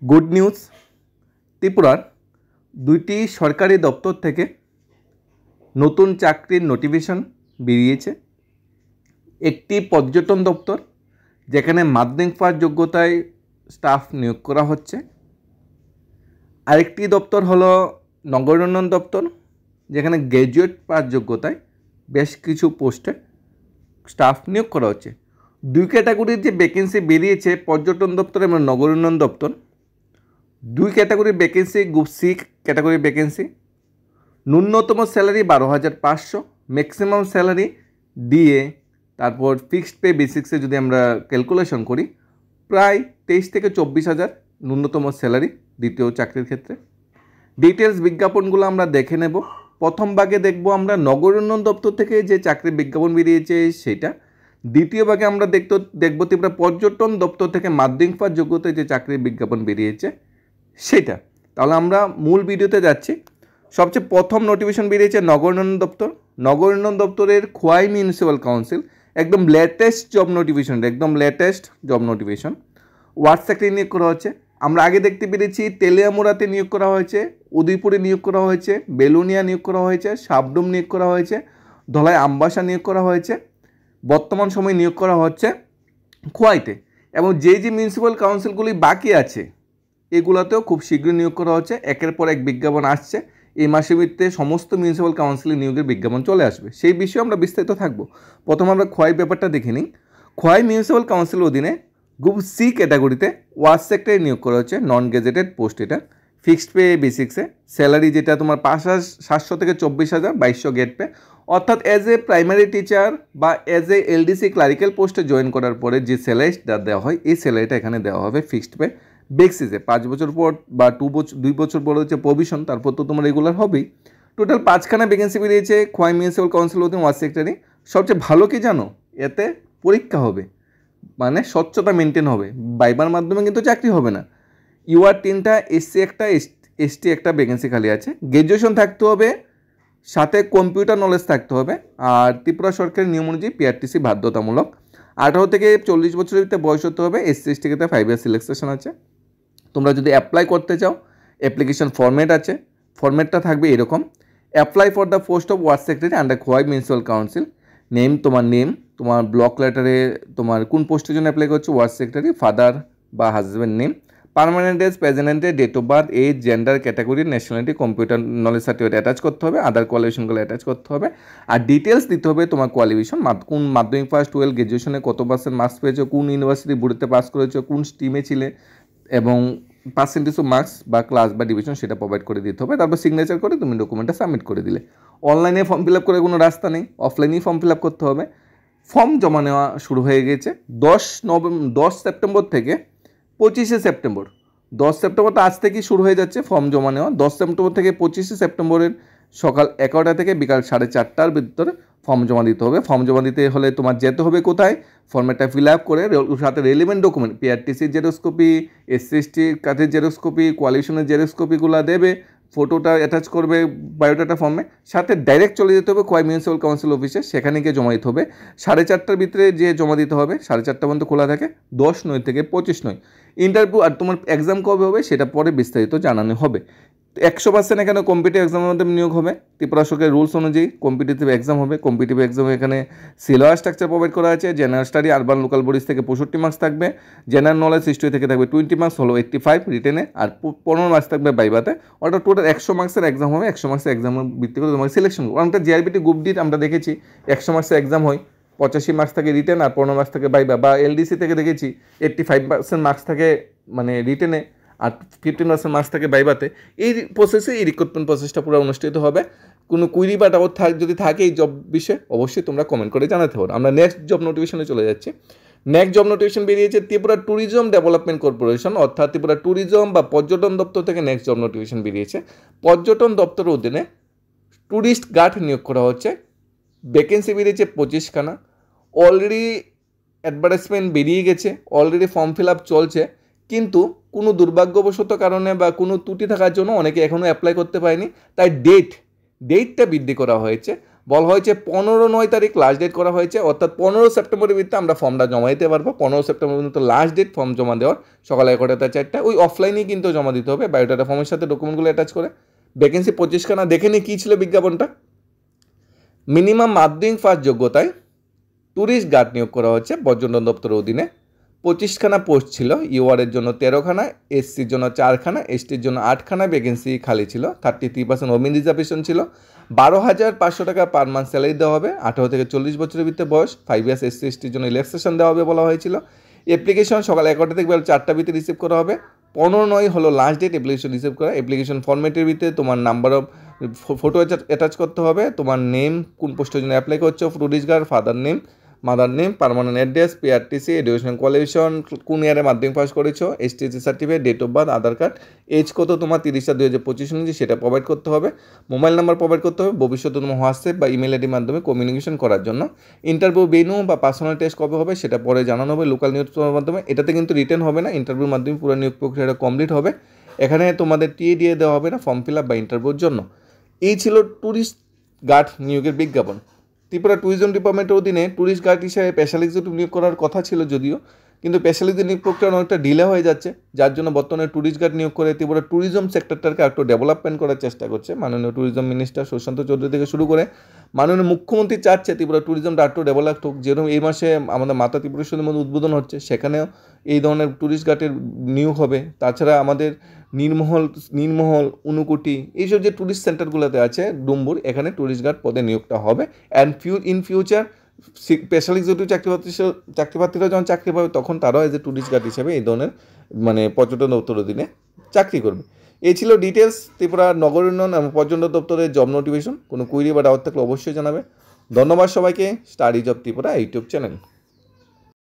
Good news, ত্রিপুরার দুইটি সরকারি দপ্তর থেকে নতুন চাকরির নোটিফিকেশন বেরিয়েছে। একটি পর্যটন দপ্তর, যেখানে মাধ্যমিক পাস যোগ্যতায় স্টাফ নিয়োগ করা হচ্ছে। আরেকটি দপ্তর হলো নগর উন্নয়ন দপ্তর, যেখানে গ্র্যাজুয়েট পাস যোগ্যতায় বেশ কিছু পোস্টে স্টাফ নিয়োগ করা হচ্ছে। দুই ক্যাটাগরির যে ভ্যাকেন্সি বেরিয়েছে, পর্যটন দপ্তর এবং নগর উন্নয়ন দপ্তর, দুই ক্যাটাগরির ভ্যাকেন্সি গ্রুপ সি ক্যাটাগরির ভ্যাকেন্সি। ন্যূনতম স্যালারি 12,500, ম্যাক্সিমাম স্যালারি দিয়ে তারপর ফিক্সড পে বেসিক্সে যদি আমরা ক্যালকুলেশন করি প্রায় 23 থেকে 24,000 ন্যূনতম স্যালারি দ্বিতীয় চাকরির ক্ষেত্রে। ডিটেলস বিজ্ঞাপনগুলো আমরা দেখে নেব। প্রথম ভাগে দেখব আমরা নগর উন্নয়ন দপ্তর থেকে যে চাকরির বিজ্ঞাপন বেরিয়েছে সেটা। দ্বিতীয় ভাগে আমরা দেখব ত্রিপুরা পর্যটন দপ্তর থেকে মাধ্যমিক পাস যোগ্যতায় যে চাকরির বিজ্ঞাপন বেরিয়েছে সেটা। তাহলে আমরা মূল ভিডিওতে যাচ্ছি। সবচেয়ে প্রথম নোটিফিকেশন বেরিয়েছে নগর উন্নয়ন দপ্তর। নগর উন্নয়ন দপ্তরের খোয়াই মিউনিসিপ্যাল কাউন্সিল, একদম latest job notification, word secretary নিয়োগ করা হচ্ছে। আমরা আগে দেখতে পেরেছি তেলিয়ামুড়াতে নিয়োগ করা হয়েছে, উদয়পুরে নিয়োগ করা হয়েছে, বেলুনিয়া নিয়োগ করা হয়েছে, সাবডুম নিয়োগ করা হয়েছে, ধলাই আমবাসা নিয়োগ করা হয়েছে। বর্তমান সময়ে নিয়োগ করা হচ্ছে খোয়াইতে। এবং যে মিউনিসিপ্যাল কাউন্সিলগুলি বাকি আছে এগুলোতেও খুব শীঘ্রই নিয়োগ করা হচ্ছে। একের পর এক বিজ্ঞাপন আসছে। এই মাসের ভিত্তিতে সমস্ত মিউনিসিপ্যাল কাউন্সিলে নিয়োগের বিজ্ঞাপন চলে আসবে। সেই বিষয়ে আমরা বিস্তারিত থাকবো। প্রথমে আমরা খোয়াই ব্যাপারটা দেখে নিই। খোয়াই মিউনিসিপ্যাল কাউন্সিলের অধীনে গ্রুপ সি ক্যাটাগরিতে ওয়ার্ড সেক্রেটারি নিয়োগ করা হচ্ছে, নন গেজেটেড পোস্ট। এটা ফিক্সড পে বেসিক্সে স্যালারি যেটা তোমার 5,700 থেকে 24,200 গেট পে। অর্থাৎ এজ এ প্রাইমারি টিচার বা এজ এ এলডিসি ক্লারিক্যাল পোস্টে জয়েন করার পরে যে স্যালারিটা দেওয়া হয় এই স্যালারিটা এখানে দেওয়া হবে ফিক্সড পে বেসিসে। 5 বছর পর বা 2 বছর পর হচ্ছে প্রভিশন, তারপর তো তোমার রেগুলার হবেই। টোটাল 5খানা ভ্যাকেন্সি বেরিয়েছে খোয়াই মিউনিসিপ্যাল কাউন্সিল অধীন ওয়ার্ড সেক্রেটারি। সবচেয়ে ভালো কি জানো, এতে পরীক্ষা হবে, মানে স্বচ্ছতা মেনটেন হবে। বাইবার মাধ্যমে কিন্তু চাকরি হবে না। ইউআর 3টা, এসসি একটা, এসটি একটা ভ্যাকেন্সি খালি আছে। গ্র্যাজুয়েশন থাকতে হবে, সাথে কম্পিউটার নলেজ থাকতে হবে। আর ত্রিপুরা সরকারের নিয়ম অনুযায়ী পিআরটিসি বাধ্যতামূলক। 18 থেকে 40 বছরের ভিতরে বয়স হতে হবে। এসসি এসটি ক্ষেত্রে 5 ইয়ার সিলেকশন আছে। তোমরা যদি অ্যাপ্লাই করতে চাও, অ্যাপ্লিকেশন ফরম্যাট আছে। ফরম্যাটটা থাকবে এরকম: apply for the post of ward secretary under Khowai municipal council. Name, তোমার ব্লক লেটারে তোমার কোন পোস্টের জন্য অ্যাপ্লাই করছো, ওয়ার্ড সেক্রেটারি, ফাদার বা হাজব্যান্ড নেম, পার্মানেন্ট এজ, প্রেজেন্টের date of birth, age, gender, category, nationality, computer knowledge certificate attach করতে হবে, আদার কোয়ালিফিকেশনগুলো অ্যাটাচ করতে হবে। আর ডিটেলস দিতে হবে তোমার কোয়ালিফিকেশন, কোন মাধ্যমিক পাস, 12 গ্র্যাজুয়েশনে কত পার্সেন্ট মার্কস পেয়েছো, কোন ইউনিভার্সিটি বোর্ডেতে পাস করেছো, কোন স্ট্রিমে ছিলে, এবং পার্সেন্টেজ অফ মার্কস বা ক্লাস বা ডিভিশন সেটা প্রোভাইড করে দিতে হবে। তারপর সিগনেচার করে তুমি ডকুমেন্টটা সাবমিট করে দিলে। অনলাইনে ফর্ম ফিল আপ করে কোনো রাস্তা নেই, অফলাইনেই ফর্ম ফিল আপ করতে হবে। ফর্ম জমা নেওয়া শুরু হয়ে গেছে 10 সেপ্টেম্বর থেকে 25শে সেপ্টেম্বর। 10 সেপ্টেম্বরটা আজ থেকেই শুরু হয়ে যাচ্ছে ফর্ম জমা নেওয়া। 10 সেপ্টেম্বর থেকে 25শে সেপ্টেম্বরের সকাল 11টা থেকে বিকাল 4:30টার ভিতরে ফর্ম জমা দিতে হবে। ফর্ম জমা দিতে হলে তোমার যেতে হবে কোথায়, ফর্মেটটা ফিল আপ করে সাথে রেলিভেন্ট ডকুমেন্ট, পিআরটিসির জেরক্স কপি, এসসি এসটির কার্ডের জেরক্স কপি, কোয়ালিফিকেশনের জেরক্স কপিগুলো দেবে, ফটোটা অ্যাটাচ করবে বায়োডাটা ফর্মে, সাথে ডাইরেক্ট চলে যেতে হবে খোয়াই মিউনিসিপ্যাল কাউন্সিল অফিসে। সেখানে গিয়ে জমা দিতে হবে। 4:30টার ভিতরে যে জমা দিতে হবে, 4:30টা পর্যন্ত খোলা থাকে, 10/9 থেকে 25/9। ইন্টারভিউ আর তোমার এক্সাম কবে হবে সেটা পরে বিস্তারিত জানানো হবে। 100% এখানে কম্পিটিটিভ এক্সামের মধ্যে নিয়োগ হবে। ত্রিপুরা সরকারের রুলস অনুযায়ী কম্পিটিটিভ এক্সাম হবে। কম্পিটিটিভ এক্সামে এখানে সিলেবাস স্ট্রাকচার প্রোভাইড করা আছে। General study, urban local bodies থেকে 65 মার্কস থাকবে। জেনারেল নলেজ, হিস্ট্রি থেকে থাকবে 20 মার্কস, হলো 85 রিটেনে, আর 15 মার্কস থাকবে বাইবাতে। অর্থাৎ টোটাল 100 মার্কসের এক্সাম হবে। 100 মার্কসের এক্সামের ভিত্তি করে তোমাকে সিলেকশন করবো। আমরা জিআরবিটি গ্রুপ ডি আমরা দেখেছি 100 মার্কসের এক্সাম হয়, 85 মার্কস থাকে রিটেন আর 15 মার্কস থাকে বাইবা। বা এলডিসি থেকে দেখেছি 85% মার্কস থাকে মানে রিটেনে আর 15% মার্কস থাকে বাইবাতে। এই প্রসেসে এই রিক্রুটমেন্ট প্রসেসটা পুরো অনুষ্ঠিত হবে। কোনো কুইরি বা ডাউট যদি থাকে এই জব বিষয়ে অবশ্যই তোমরা কমেন্ট করে জানাতে পারো। আমরা নেক্সট জব নোটিফিকেশনে চলে যাচ্ছি। নেক্সট জব নোটিফিকেশন বেরিয়েছে ত্রিপুরা ট্যুরিজম ডেভেলপমেন্ট কর্পোরেশন, অর্থাৎ ত্রিপুরা ট্যুরিজম বা পর্যটন দপ্তর থেকে নেক্সট জব নোটিফিকেশন বেরিয়েছে। পর্যটন দপ্তরের অধীনে ট্যুরিস্ট গার্ড নিয়োগ করা হচ্ছে। ভ্যাকেন্সি বেরিয়েছে 25খানা। অলরেডি অ্যাডভার্টাইজমেন্ট বেরিয়ে গেছে, অলরেডি ফর্ম ফিল আপ চলছে, কিন্তু কোনো দুর্ভাগ্যবশত কারণে বা কোনো ত্রুটি থাকার জন্য অনেকে এখনও অ্যাপ্লাই করতে পারেনি। তাই ডেটটা বৃদ্ধি করা হয়েছে। বলা হয়েছে 15/9 তারিখ লাস্ট ডেট করা হয়েছে, অর্থাৎ 15 সেপ্টেম্বরের ভিতরে আমরা ফর্মটা জমা দিতে পারবো। 15 সেপ্টেম্বর পর্যন্ত লাস্ট ডেট ফর্ম জমা দেওয়ার, সকাল 11টা 4টা। ওই অফলাইনেই কিন্তু জমা দিতে হবে বায়োডাটা ফর্মের সাথে ডকুমেন্টগুলো অ্যাটাচ করে। ভ্যাকেন্সি 25খানা। দেখে নিই কী ছিল বিজ্ঞাপনটা। মিনিমাম মাধ্যমিক পাস যোগ্যতায় ট্যুরিস্ট গার্ড নিয়োগ করা হচ্ছে পর্যটন দপ্তরের অধীনে। 25খানা পোস্ট ছিল। ইউআরের জন্য 13খানা, এসসির জন্য 4খানা, এসটির জন্য 8খানা ভ্যাকেন্সি খালি ছিল। 33% ওমেন রিজার্ভেশন ছিল। 12,500 টাকা পার মান্থ স্যালারি দেওয়া হবে। 18 থেকে 40 বছরের ভিতরে বয়স। 5 ইয়ার্স এসসি এসটির জন্য রিল্যাক্সেশন দেওয়া হবে বলা হয়েছিল। অ্যাপ্লিকেশন সকাল 11টা থেকে বেলা 4টার ভিতরে রিসিভ করা হবে। 15/9 হলো লাস্ট ডেট অ্যাপ্লিকেশন রিসিভ করা। অ্যাপ্লিকেশন ফর্মেটের ভিতরে তোমার নাম্বার অফ ফটো অ্যাটাচ করতে হবে, তোমার নেম, কোন পোস্টের জন্য অ্যাপ্লাই করছো, tourist guard, father name, mother name, permanent address, PRTC, education qualification, কোন ইয়ারে মাধ্যমিক পাস করেছো, STC certificate, date of birth, Aadhaar card, age কত তোমার 30/2025 অনুযায়ী সেটা প্রোভাইড করতে হবে। মোবাইল নাম্বার প্রোভাইড করতে হবে ভবিষ্যতে তোমার হোয়াটসঅ্যাপ বা ইমেল আইডির মাধ্যমে কমিউনিকেশন করার জন্য। ইন্টারভিউ ভেন্যু বা পার্সোনাল টেস্ট কবে হবে সেটা পরে জানানো হবে লোকাল নিউজ মাধ্যমে। এটাতে কিন্তু রিটেন হবে না, ইন্টারভিউর মাধ্যমে পুরো নিয়োগ প্রক্রিয়াটা কমপ্লিট হবে। এখানে তোমাদের টিএ দিয়ে দেওয়া হবে না ফর্ম ফিল আপ বা ইন্টারভিউর জন্য। এই ছিল ট্যুরিস্ট গার্ড নিয়োগের বিজ্ঞাপন। ত্রিপুরা ট্যুরিজম ডিপার্টমেন্টের অধীনে ট্যুরিস্ট গার্ড হিসেবে স্পেশাল এক্সিকিউটিভ নিয়োগ করার কথা ছিল যদিও, কিন্তু স্পেশাল এক্সিকিউটিভ নিয়োগ প্রক্রিয়া অনেকটা ডিলে হয়ে যাচ্ছে, যার জন্য বর্তমানে ট্যুরিস্ট গার্ড নিয়োগ করে ত্রিপুরা ট্যুরিজম সেক্টরটাকে একটু ডেভেলপমেন্ট করার চেষ্টা করছে মাননীয় ট্যুরিজম মিনিস্টার সুশান্ত চৌধুরী থেকে শুরু করে মাননীয় মুখ্যমন্ত্রী চাচ্ছে ত্রিপুরা ট্যুরিজমটা একটু ডেভেলপ হোক। যেরকম এই মাসে আমাদের মাতা ত্রিপুরেশ্বরের মধ্যে উদ্বোধন হচ্ছে, সেখানেও এই ধরনের ট্যুরিস্ট গার্ডের নিয়োগ হবে। তাছাড়া আমাদের নীলমহল, উনুকুটি, এইসব যে ট্যুরিস্ট সেন্টারগুলোতে আছে ডুম্বুর, এখানে ট্যুরিস্ট গার্ড পদে নিয়োগটা হবে। And in future special executive চাকরিপ্রার্থীরা যখন চাকরি পাবে তখন তারাও এজ এ ট্যুরিস্ট গার্ড হিসেবে এই ধরনের পর্যটন দপ্তরের অধীনে চাকরি করবে। এই ছিল ডিটেলস ত্রিপুরা নগর উন্নয়ন এবং পর্যটন দপ্তরের জব নোটিফিকেশন। কোনো কুইরি বা ডাউট থাকলে অবশ্যই জানাবে। ধন্যবাদ সবাইকে। Study job Tripura YouTube channel.